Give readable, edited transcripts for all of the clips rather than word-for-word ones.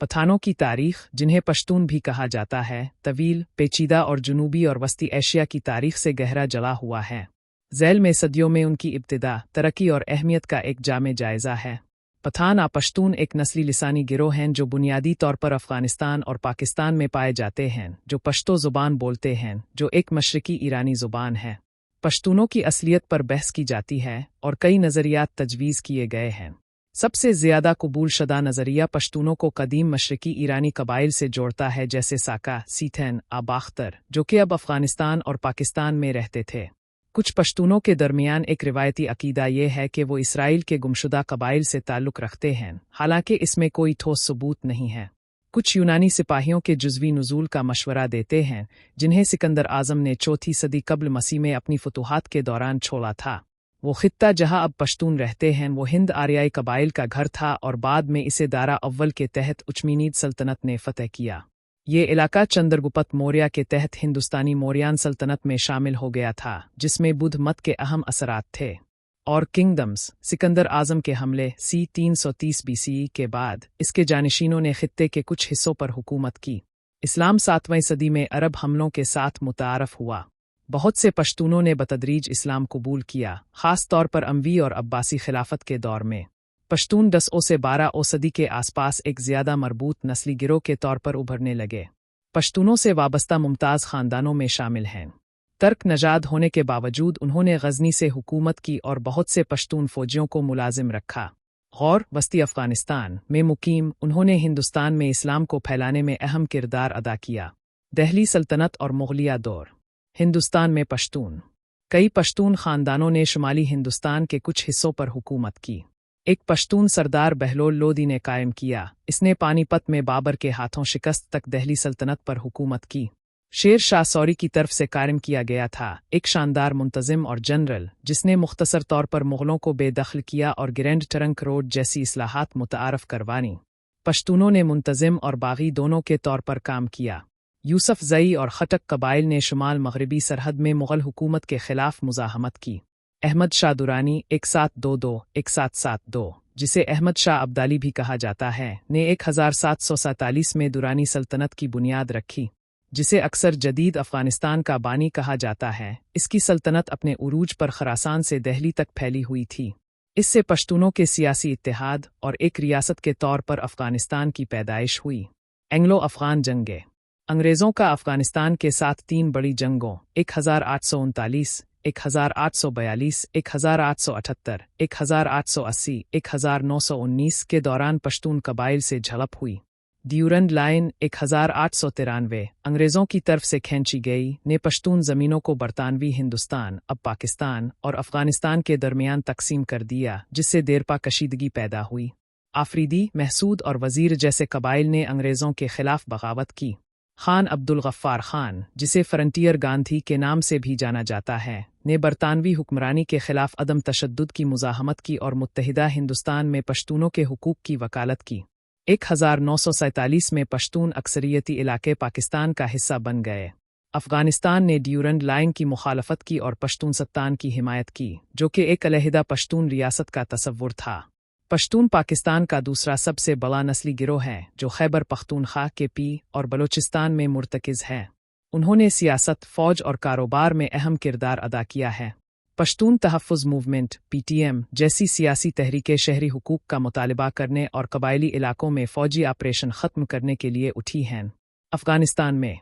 पठानों की तारीख, जिन्हें पश्तून भी कहा जाता है, तवील, पेचीदा और जनूबी और वस्ती एशिया की तारीख से गहरा जड़ा हुआ है। ज़ैल में सदियों में उनकी इब्तिदा, तरक्की और अहमियत का एक जामे जायज़ा है। पठान पश्तून एक नस्ली लिसानी गिरोह हैं जो बुनियादी तौर पर अफ़गानिस्तान और पाकिस्तान में पाए जाते हैं, जो पश्तो ज़ुबान बोलते हैं, जो एक मशरकी ईरानी ज़ुबान है। पश्तूनों की असलियत पर बहस की जाती है और कई नज़रियात तजवीज़ किए गए हैं। सबसे ज़्यादा कबूल शुदा नज़रिया पश्तूनों को कदीम मशरकी ईरानी कबाइल से जोड़ता है, जैसे साका, सीथैन, आबाख्तर, जो कि अब अफ़गानिस्तान और पाकिस्तान में रहते थे। कुछ पश्तूनों के दरमियान एक रिवायती अकीदा ये है कि वो इसराइल के गुमशुदा कबाइल से ताल्लुक़ रखते हैं, हालांकि इसमें कोई ठोस सबूत नहीं है। कुछ यूनानी सिपाहियों के जुज़वी नुज़ूल का मशवरा देते हैं, जिन्हें सिकंदर आज़म ने 4वीं सदी कब्ल मसीह में अपनी फतूहात के दौरान छोड़ा था। वो खित्ता जहां अब पश्तून रहते हैं वो हिंद आर्याई कबाइल का घर था और बाद में इसे दारा अव्वल के तहत उच्मीनीद सल्तनत ने फ़तह किया। ये इलाका चंद्रगुप्त मौर्य के तहत हिंदुस्तानी मौर्यान सल्तनत में शामिल हो गया था, जिसमें बुद्ध मत के अहम असरात थे। और किंगडम्स, सिकंदर आज़म के हमले सी 330 BCE के बाद इसके जानशीनों ने खित्ते के कुछ हिस्सों पर हुकूमत की। इस्लाम 7वीं सदी में अरब हमलों के साथ मुतारफ हुआ। बहुत से पश्तूनों ने बतदरीज इस्लाम कबूल किया, ख़ास तौर पर अमवी और अब्बासी खिलाफत के दौर में। पश्तून 10 से 12 सदी के आसपास एक ज़्यादा मरबूत नस्ली गिरोह के तौर पर उभरने लगे। पश्तूनों से वाबस्ता मुमताज़ ख़ानदानों में शामिल हैं। तर्क नजाद होने के बावजूद उन्होंने गज़नी से हुकूमत की और बहुत से पश्तून फ़ौजियों को मुलाजिम रखा। और वस्ती अफ़गानिस्तान में मुकीम, उन्होंने हिंदुस्तान में इस्लाम को फैलाने में अहम किरदार अदा किया। दहली सल्तनत और मुग़लिया दौर। हिंदुस्तान में पश्तून। कई पश्तून ख़ानदानों ने शुमाली हिंदुस्तान के कुछ हिस्सों पर हुकूमत की। एक पश्तून सरदार बहलोल लोदी ने कायम किया। इसने पानीपत में बाबर के हाथों शिकस्त तक दहली सल्तनत पर हुकूमत की। शेर शाह सौरी की तरफ से कायम किया गया था, एक शानदार मुंतज़िम और जनरल, जिसने मुख्तसर तौर पर मुग़लों को बेदखल किया और ग्रैंड ट्रंक रोड जैसी इस्लाहात मुतारफ़ करवानी। पश्तूनों ने मुंतज़िम और बागी दोनों के तौर पर काम किया। यूसुफ ज़ई और खटक कबाइल ने शुमाल मग़रिबी सरहद में मुग़ल हुकूमत के ख़िलाफ़ मुज़ाहमत की। अहमद शाह दुरानी 1722-1772, जिसे अहमद शाह अब्दाली भी कहा जाता है, ने 1747 में दुरानी सल्तनत की बुनियाद रखी, जिसे अक्सर जदीद अफ़गानिस्तान का बानी कहा जाता है। इसकी सल्तनत अपने उरूज पर खरासान से दहली तक फैली हुई थी। इससे पश्तूनों के सियासी इत्तेहाद और एक रियासत के तौर पर अफ़गानिस्तान की पैदाइश हुई। एंग्लो अफ़गान जंगें। अंग्रेज़ों का अफ़गानिस्तान के साथ 3 बड़ी जंगों 1839, 1842, 1878, 1880, 1919 के दौरान पश्तून कबाइल से झड़प हुई। ड्यूरंड लाइन 1893 अंग्रेज़ों की तरफ से खींची गई, ने पश्तून ज़मीनों को बरतानवी हिंदुस्तान, अब पाकिस्तान और अफ़गानिस्तान के दरमियान तकसीम कर दिया, जिससे देरपा कशीदगी पैदा हुई। आफरीदी, महसूद और वज़ीर जैसे कबाइल ने अंग्रेज़ों के ख़िलाफ़ बगावत की। खान अब्दुल गफ्फार खान, जिसे फ्रंटियर गांधी के नाम से भी जाना जाता है, ने बरतानवी हुक्मरानी के ख़िलाफ़ अदम तशद्दुद की मुज़ाहमत की और मुत्तहिदा हिंदुस्तान में पश्तूनों के हुकूक की वकालत की। 1947 में पश्तून अक्सरियती इलाके पाकिस्तान का हिस्सा बन गए। अफ़गानिस्तान ने ड्यूरंड लाइन की मुखालफत की और पश्तूनसत्तान की हिमायत की, जो कि एक अलहदा पश्तून रियासत का तसव्वुर था। पश्तून पाकिस्तान का दूसरा सबसे बड़ा नस्ली गिरोह है, जो खैबर पख्तूनख्वा के पी और बलोचिस्तान में मुर्तकिज़ है। उन्होंने सियासत, फ़ौज और कारोबार में अहम किरदार अदा किया है। पश्तून तहफ़्फ़ुज़ मूवमेंट (PTM) जैसी सियासी तहरीकें शहरी हुकूक का मुतालबा करने और कबायली इलाकों में फ़ौजी ऑपरेशन ख़त्म करने के लिए उठी हैं। अफ़गानिस्तान में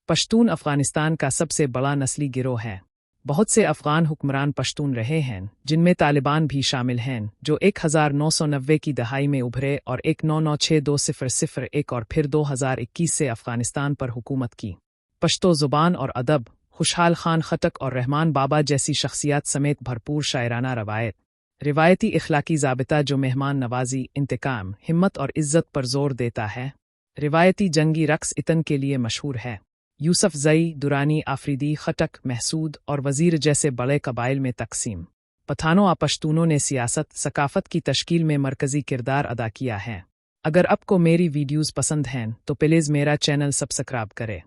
पश्तून अफ़गानिस्तान का सबसे बड़ा नस्ली गिरोह है। बहुत से अफ़गान हुक्मरान पश्तून रहे हैं, जिनमें तालिबान भी शामिल हैं, जो 1990 की दहाई में उभरे और 1996-2001 और फिर 2021 से अफ़गानिस्तान पर हुकूमत की। पश्तो ज़ुबान और अदब, खुशहाल खान खटक और रहमान बाबा जैसी शख्सियात समेत भरपूर शायराना रवायत। रिवायती इखलाकी ज़ाबिता जो मेहमान नवाजी, इंतकाम, हिम्मत और इज़्ज़त पर ज़ोर देता है। रिवायती जंगी रक़्स इतन के लिए मशहूर है। यूसुफ ज़ई, दुरानी, आफरीदी, खटक, महसूद और वज़ीर जैसे बड़े कबाइल में तकसीम। पठानों पश्तूनों ने सियासत, सकाफ़त की तश्कील में मरकज़ी किरदार अदा किया है। अगर आपको मेरी वीडियोज़ पसंद हैं तो प्लीज़ मेरा चैनल सब्सक्राइब करें।